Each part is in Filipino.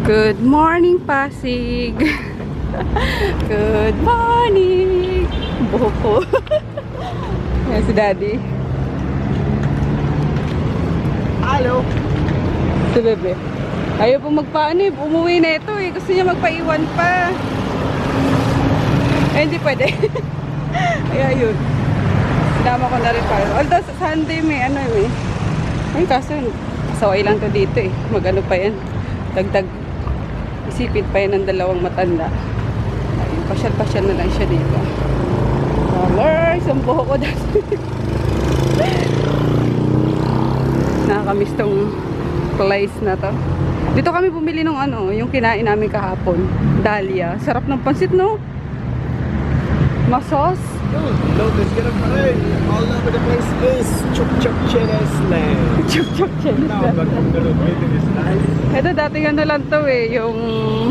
Good morning, Pasig. Good morning. Buhok ko. Ayan si Daddy. Hello. Si Bebe. Ayaw po magpaano eh. Umuwi na ito eh. Gusto niya magpaiwan pa. Eh, hindi pwede. Kaya yun. Sinama ko na rin pa. Although sa Sunday may ano eh. Ay, kaso kasaway lang to dito eh. Mag-ano pa yan. Dagdag. Isipin pa yan ng dalawang matanda. Ayun, pasyal-pasyal na lang siya dito. Dollars! Ang buho ko dati. Nakakamiss tong place na to. Dito kami bumili ng ano, yung kinain namin kahapon. Dahlia. Sarap ng pansit, no? Masos. Lotus, get up right. All over the place is Chuk Chuk Cheddar Land. Chuk-chuk cheddar. Now, magkakaroon dito is nice. Ito dating ano lang to eh, yung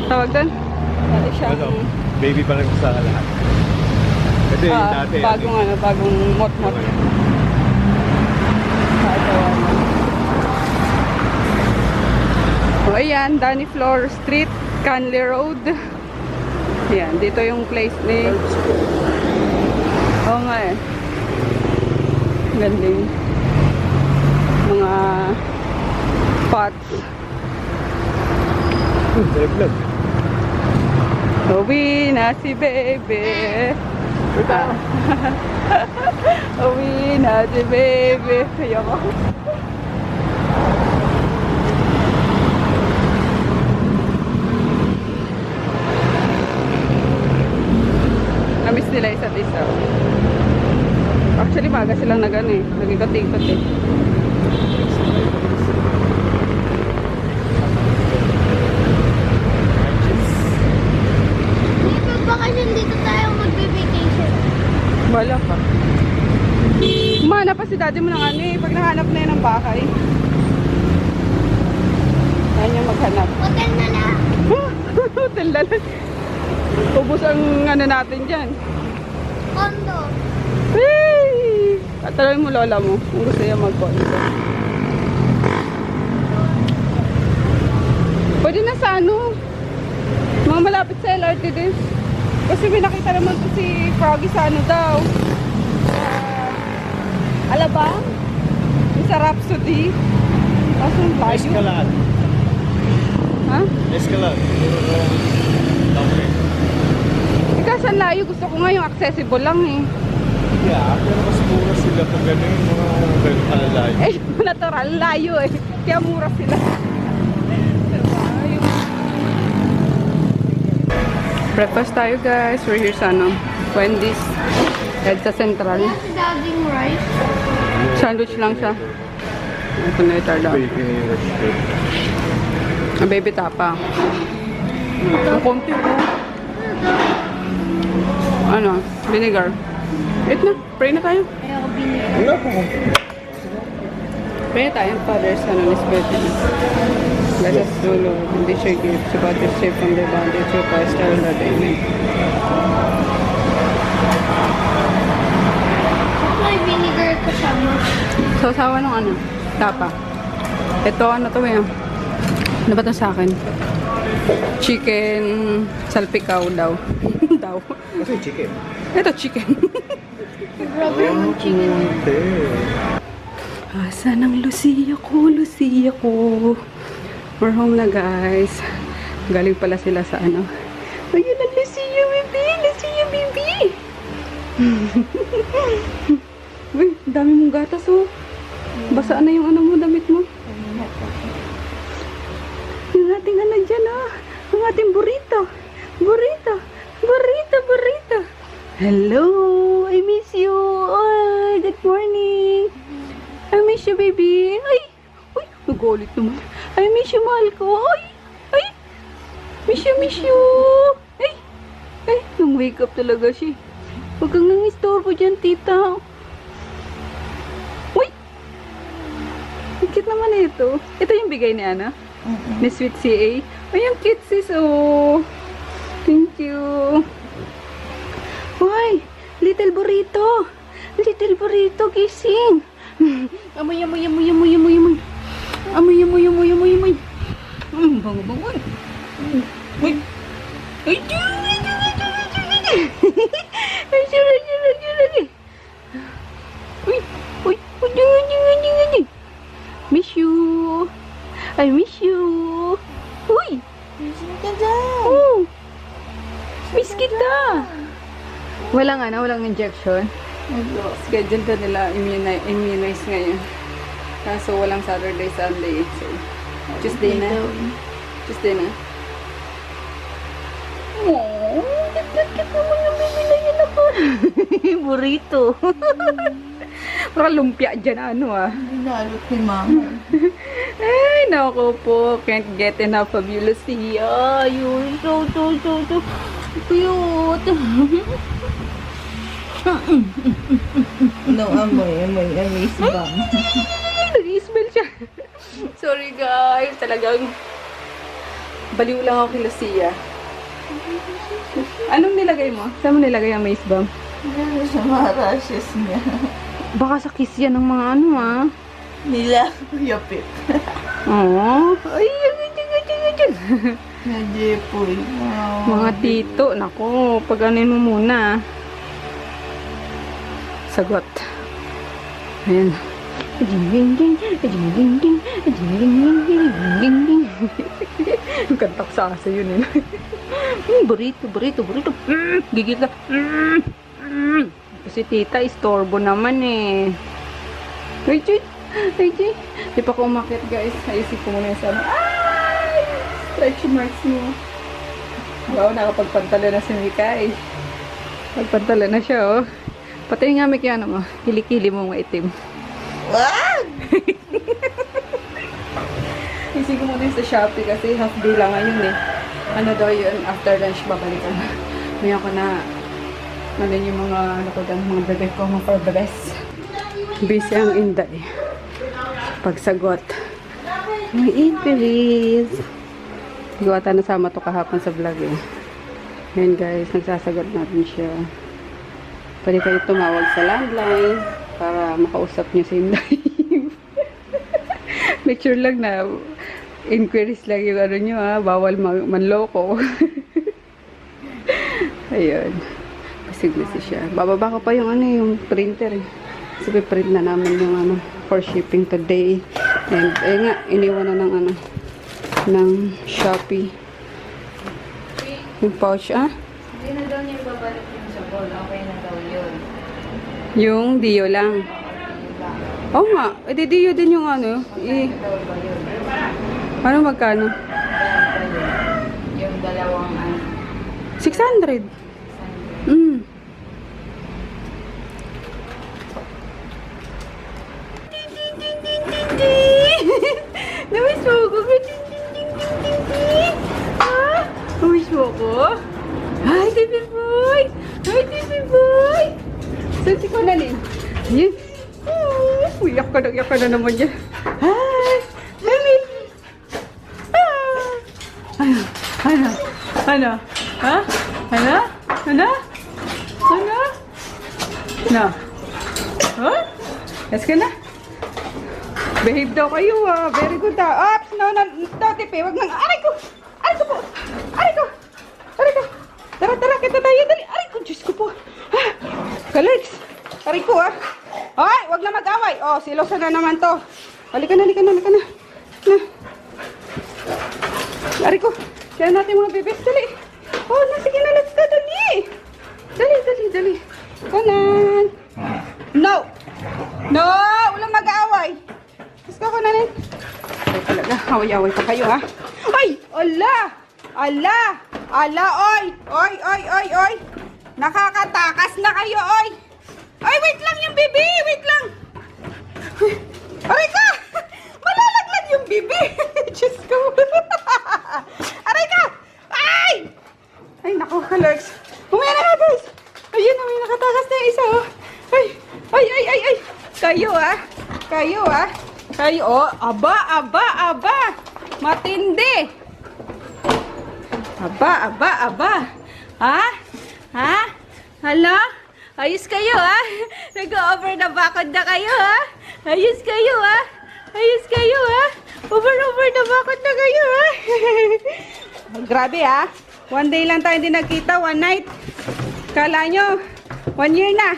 tawag doon? Dati siyang Baby pa lang sa lahat. Ito yung dati. bagong ano, bagong mot-mot. O ayan, Danny Floor Street, Canley Road. Ayan, dito yung place ni... Oo nga eh. Ganding mga pots. Vlog. Uwi na si Bebe. Uwi na si Bebe. Ayoko. Namiss nila isa't isa. Actually, maga silang nag-ano eh. Nag-ikot-ikot eh. Baka nandito tayo magbe-vacation. Wala pa. Humana pa si daddy mo ng ano eh. Pag nahanap na yan ng bahay. Yan yung maghanap. Hotel na lang. Hotel na lang. Ubus ang ano natin dyan. Condo. Hey! At talawin mo lola mo kung gusto niya mag-condo. Pwede na sa ano. Mga malapit sa LRT din. Kasi may nakita naman to si Froggy sa ano daw. Alabang? Yung sa Rhapsody. Kaso yung layo. Escalade. Ha? Escalade. Kasi ang layo. Gusto ko nga yung accessible lang eh. Yeah, pero mas mura sila pag gano'n yung mga kalalayo. Eh, natural. Layo eh. Kaya mura sila. Breakfast tayo guys. We're here sa ano, Wendy's. Head sa Central. Yes, daging rice. Sandwich lang siya. Ito na ito daw. Ang baby tapa. Ang konti ko. Ano? Vinegar. Eat na. Pray na tayo. Ayoko binigay. Wala po kung Pray na tayo. Father's son on his birthday. Let us do Lord. And this your gift. So God is safe from the bondage of Christ our Lord. Amen. May vinegar kasama. So, sawa ng ano? Tapa. Ito, ano to eh. Ano ba to sa akin? Chicken salpikaw daw. Daw. kasi chicken. Ito, chicken. Grabe yung chicken. Asan ang Lucia ko? Lucia ko. We're home na guys. Galing pala sila sa ano. Ayun ang Lucia baby! Lucia baby! Uy, dami mong gatas oh. Basa na yung ano mo, damit mo. Yung ating ano dyan oh. Yung ating burrito. Burrito. Burrito, burrito. Hello! I miss you! Oh, good morning! I miss you, baby! Ay! Uy! Nagulit naman. I miss you, mahal ko! Ay! Ay! Miss you! Ay! Ay! Nung wake up talaga siya. Huwag kang nang-istorbo dyan, tita. Uy! Ang cute naman ito. Ito yung bigay ni Ana? Ni Sweet CA. Ay, ang cute sis, oh! Thank you! Uy! Little burrito! Little burrito, gising! Amoy, amoy, amoy, amoy, amoy, amoy. Amoy, amoy, amoy, amoy, amoy. Bango, bango. Uy! Ay, Uy! Miss you! I miss you! Uy! Misin ka dyan. Oh! Miss kita! Walang injection. Schedule na nila immunize ngayon. Kaso walang Saturday, Sunday. So, Tuesday na. Tuesday na. Oh, kit naman yung baby na yun ako. Burrito. Parang lumpia dyan, ano ah. Binalot ni mama. Ay, naku po. Can't get enough of you, Lucia. You're so cute. No, amoy ba? Nag-i-smell siya. Sorry guys, talagang baliw lang ako kay Lucia. Anong nilagay mo? Saan mo nilagay ang mace bomb? Ano sa mga rashes niya? Baka sa kiss yan ng mga ano ah. Nila, yapit. Oo. Ay, Najepoy. mga tito, nako, pag-anin mo muna. Sagot. Ayan. Kantak sa asa yun eh. Burrito. Gigil ka. Kasi tita, istorbo naman eh. Ay, di pa ko umakit guys. Ayusin ko muna yung sana. Ay! Stretch marks mo. Wow, nakapagpantala na si Mika eh. Pagpantala na siya oh. Pati nga may kaya mo. Kilikili mo mga itim. Wag! Isig ko muna yung sa Shopee kasi half day lang ngayon eh. Ano daw yun, after lunch babalikan. May ako na nanin yung mga mga bebek ko, mga for bebes. Busy ang Inday. Pagsagot. May inquiries. Hindi ko ata nasama to kahapon sa vlog eh. Ngayon guys, nagsasagot natin siya. Pwede kayo tumawag sa landline para makausap niyo si Inday. Make sure lang na inquiries lang yung ano nyo ha. Bawal manloko. Ayun. Kasi siya. Bababa ko pa yung ano yung printer eh. Kasi print na namin yung ano for shipping today. And ayun nga, iniwan na ng ano ng Shopee. Yung pouch ah. Hindi na daw niya babalik yung sabon. Okay na daw yun. Yung Dio lang. Oo nga. E Dio din yung ano. Ano magkano? Yung dalawang ano. 600. Namiss mo ako. Ha? Namiss mo ako? Hi, TV boy! Hi, TV boy! Susi ko na rin. Ayun. Iyak ka na naman yan. Hi! Emil! Ano? Ha? Ano? Na? Ha? Yes ka na? Behave daw kayo ah. Very good ah. Oops! No, Tipe. Wag nang. Aray ko! Tara, kita tayo. Dali. Aray ko, Diyos ko po. Kalex! Aray ko ah. Ay, wag na mag-away. Oh, silosa na naman to. Halika na. Na. Aray ko. Kaya natin mga bebes. Dali. Oh, sige na. Let's go. Dali. Kanan. No! Walang mag-away. Let's go, kanan. Ay, talaga. Away-away pa kayo, ha? Ay! Ala! Oy! Nakakatakas na kayo, oy! Ay, wait lang yung bibi! Wait lang! Aray ka! Malalaglag yung bibi! Diyos ko! Aray ka! Ay! Ay, naku, Alex! Umaya na nga, guys! Ayun, may nakatakas na yung isa, oh! Ay! Kayo, oh! Aba! Matindi! Aba! Ha? Hala? Ayos kayo, ha? Nag-over na bakod na kayo, ha? Ayos kayo, ha? Over na bakod na kayo, ha? Grabe ah. One day lang tayo hindi nagkita. One night. Kala nyo, 1 year na.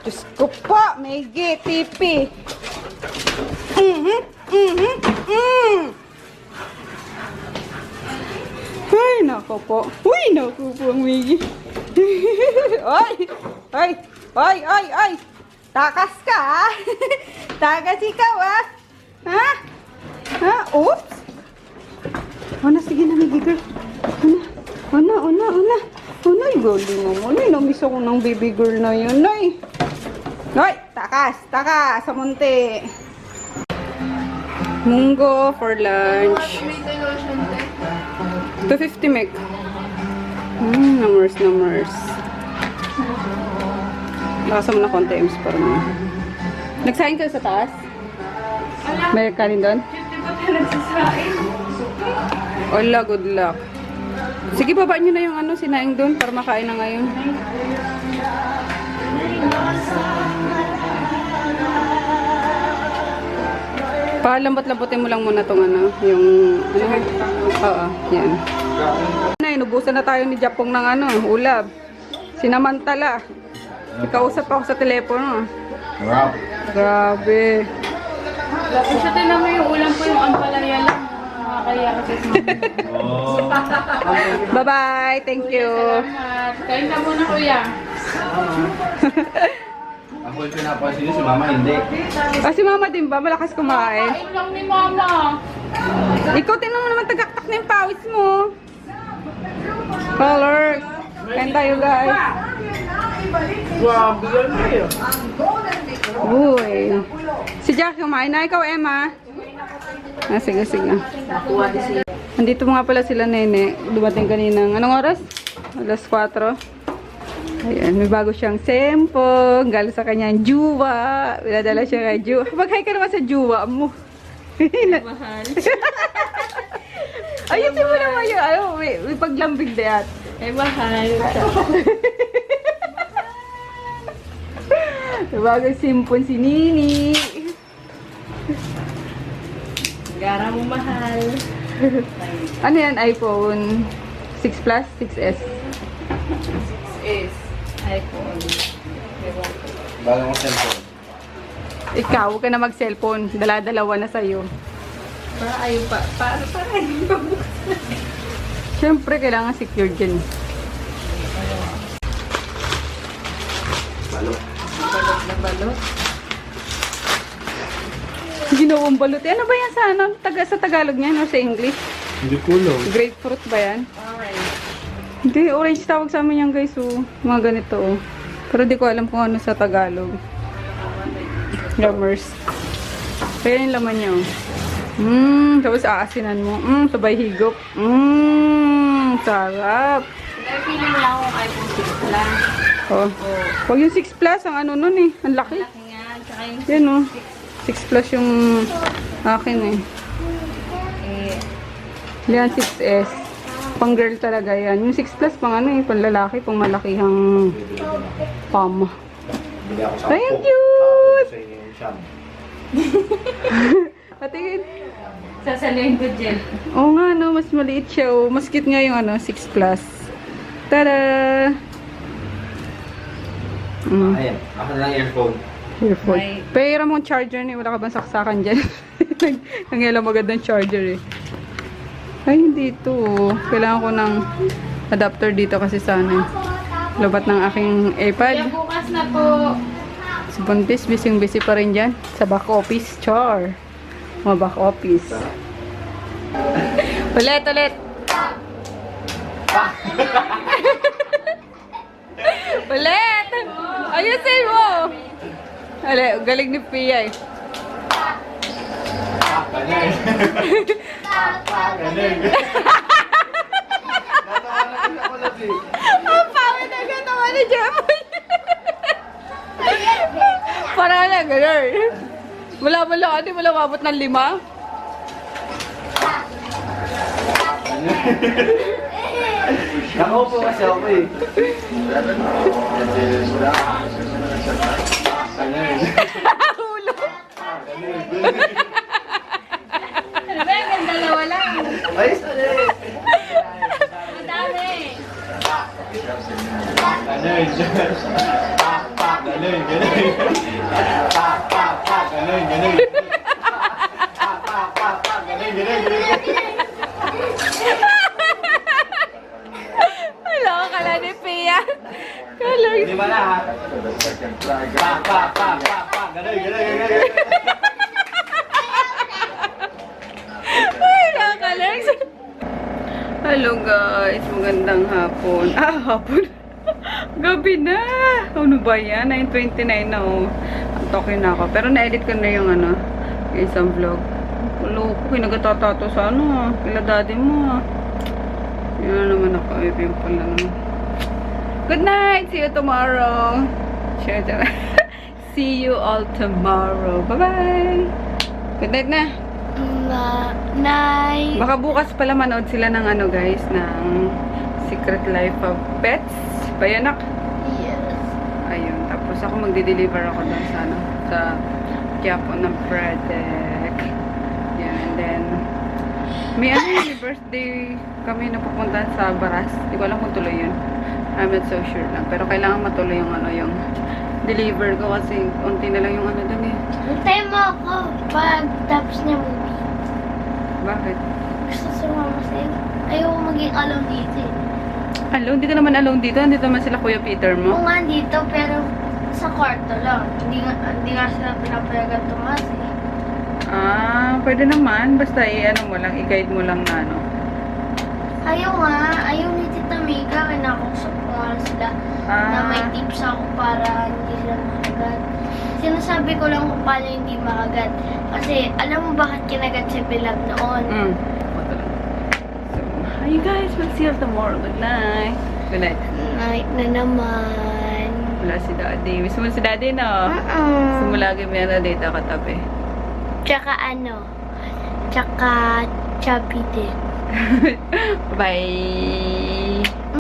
Diyos ko po, may GTP. Ay, nako po. Uy, nako po ang Miggy. Oy! Oy! Oy! Oy! Oy! Takas ka ah! Takas ikaw ah! Ha? Ha? Oops! Una, sige na, Miggy girl. Una. Unay, galing mo. Unay, namiss ako ng baby girl na yun. Unay! Hoy! Takas! Takas! Sa munti! Munggo for lunch. 250 meg. Numbers. Lakasan mo na konti, Ems, para mo. Nagsahin ka sa taas? May kanin doon? 50 ba tayo nagsasain? Wala, good luck. Sige, baba nyo na yung sinaing doon para makain na ngayon. Palambat-lambutin mo lang muna tong yung oo, yan. Inubusan na tayo ni Japong ng ulab. Sinamantala. Ikausap ako sa telepono. Grabe. Isa tinan mo yung ulam ko, yung ampalaya lang. Nakakaya kasi sa mga. Bye-bye. Thank you. Salamat. Kain ka muna, kuya. Ako yung pinapansin niyo, si Mama hindi. Si Mama din ba? Malakas kumain. Kain lang ni Mama. Ikaw, tingnan mo naman tagaktak na yung pawis mo. Colors. Kain tayo, guys. Grabe yan eh. Uy. Si Jack kumain na. Ikaw, Emma. Sige. Andito nga pala sila, Nene. Dumating kaninang, anong oras? Alas 4. Ayan, may bago siyang sempo. Galing sa kanyang juwa. Pinadala siya kay juwa. Mag-hi ka naman sa juwa mo. Mahal. Ayusin mo naman yun. May paglambing na yan. Ay, mahal. May bagong simpon si Nini. Gara mo mahal. Ano yan? iPhone 6 Plus? 6S? Is iPhone. Bagong cellphone. Ikaw, huwag ka na mag-cellphone. Dala-dalawa na sa'yo. Para ayaw pa. Para ayaw pa. Siyempre, kailangan secure dyan. Balot. Balot na balot. Ginawang balot. Ano ba yan sa Tagalog niyan o sa English? Hindi ko lang. Grapefruit ba yan? Alright. Hindi, orange tawag sa amin yan guys. Mga ganito. Pero di ko alam kung ano sa Tagalog. Yummers. Kaya yung laman niya. Tapos aasinan mo. Sabay higop. Sarap. Kaya feeling mo lang kung iPhone 6 lang. Oh. Huwag yung 6 Plus, ang ano nun eh. Ang laki. Laki nga. Tsaka yung Yan oh. 6 Plus yung akin eh. Yan 6S. Pang girl talaga yan. Yung 6 Plus pang pang lalaki, pang malakihang palm. Bili ako sa Thank you! Sa inyo yung siyam. Patingin. sasaluhin ko gel. Oo nga no, mas maliit siya oh. Mas cute nga yung 6 Plus. Tada! Ayan, ako na lang earphone. Earphone. May- Pera mong charger ni, wala ka bang saksakan dyan? Nangyala magandang charger eh. Ay, hindi ito. Kailangan ko ng adapter dito kasi sa labat ng aking iPad. Kaya bukas na po. Si Buntis, busy pa rin dyan. Sa back office, char. Mga back office. Ulit. Ulit! Ayusin mo! Galing ni Pia eh. Ang pangit na gatawa ni Jemoy. Parang na, gano'n. Wala mabot ng 5. Nakaupo kasi ako eh. Ulo. Ano ba yung dalawa lang? Ayos na eh. galing. Pak, pak, galing, galing. Pak, pak, pak, galing, galing. Pak, pak, pak, pak, galing, galing, galing. Hello, kala ni Pia. Kala. Di ba lahat? Pak, pak, pak, pak, pak, galing, galing, galing. Ay, nakaka-learn. Hello guys, magandang hapon. Hapon. Gabi na. Ano ba yan? 9:29 na oh. Antokin na ako. Pero na-edit ko na yung yung isang vlog. Ulo ko, kinagatatato sa kila daddy mo. Yun na naman ako. Yung pala naman. Good night. See you tomorrow. See you all tomorrow. Bye-bye. Good night na. Night. Baka bukas pala manood sila ng guys, ng Secret Life of Pets. Bayanak. Yes. Ayun. Tapos ako magdi-deliver ako doon sa Quiapo ng product. Yan. And then, may may birthday kami na pupunta sa Baras. Hindi ko alam kung tuloy yun. I'm not so sure lang. Pero kailangan matuloy yung deliver ko kasi konti na lang yung doon eh. Hintay mo ako pag tapos niya movie. Bakit? Gusto sumama sa'yo. Ayoko maging alone dito eh. Alone? Hindi ka naman alone dito. Nandito naman sila Kuya Peter mo. Oo nga dito, pero sa kwarto lang. Hindi nga sila pinapayagan tumas eh. Pwede naman. Basta mo lang, i-guide mo lang na Ayaw nga. Ayaw ni Tita Mika. Kinakusap ko nga sila na may tips ako para hindi sila makagat. Sinasabi ko lang kung paano hindi makagat. Kasi alam mo bakit kinagat si Bilab noon? So, hi guys. We'll see you tomorrow. Good night. Good night. Night na naman. Wala si Daddy. Miss mo si Daddy, no? Gusto mo lagi meron dito katabi. Tsaka chubby din. Bye.